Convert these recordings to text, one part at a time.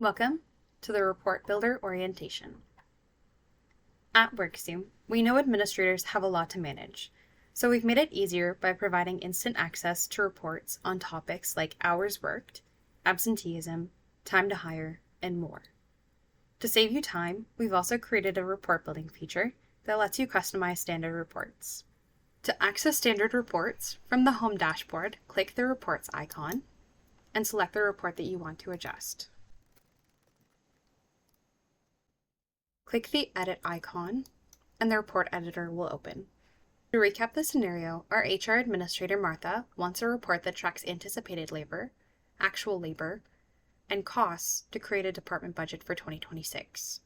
Welcome to the Report Builder orientation. At Workzoom, we know administrators have a lot to manage, so we've made it easier by providing instant access to reports on topics like hours worked, absenteeism, time to hire, and more. To save you time, we've also created a report building feature that lets you customize standard reports. To access standard reports, from the home dashboard, click the Reports icon and select the report that you want to adjust. Click the Edit icon, and the report editor will open. To recap the scenario, our HR administrator, Martha, wants a report that tracks anticipated labor, actual labor, and costs to create a department budget for 2026.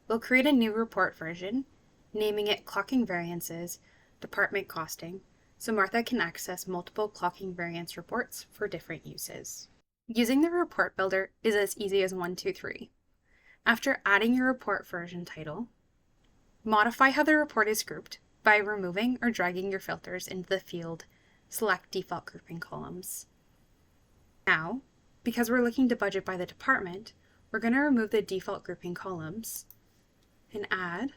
We'll create a new report version, naming it Clocking Variances, Department Costing, so Martha can access multiple clocking variance reports for different uses. Using the report builder is as easy as 1, 2, 3. After adding your report version title, modify how the report is grouped by removing or dragging your filters into the field Select Default Grouping Columns. Now, because we're looking to budget by the department, we're going to remove the default grouping columns and add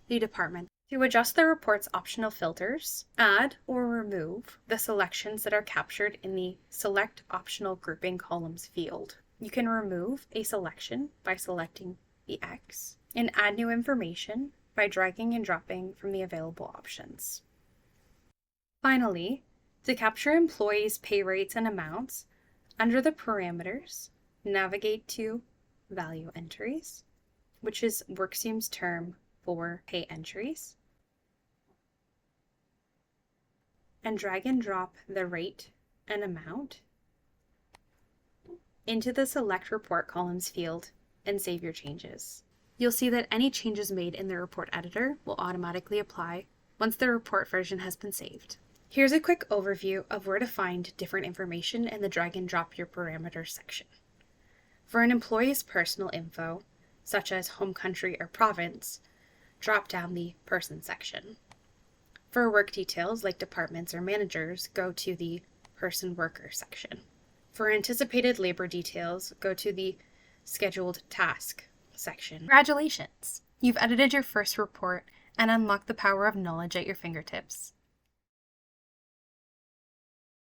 the department. To adjust the report's optional filters, add or remove the selections that are captured in the Select Optional Grouping Columns field. You can remove a selection by selecting the X and add new information by dragging and dropping from the available options. Finally, to capture employees' pay rates and amounts, under the parameters, navigate to Value Entries, which is Workzoom's term for pay entries, and drag and drop the rate and amount into the Select Report Columns field and save your changes. You'll see that any changes made in the report editor will automatically apply once the report version has been saved. Here's a quick overview of where to find different information in the drag and drop your parameters section. For an employee's personal info, such as home country or province, drop down the person section. For work details like departments or managers, go to the person worker section. For anticipated labor details, go to the scheduled task section. Congratulations! You've edited your first report and unlocked the power of knowledge at your fingertips.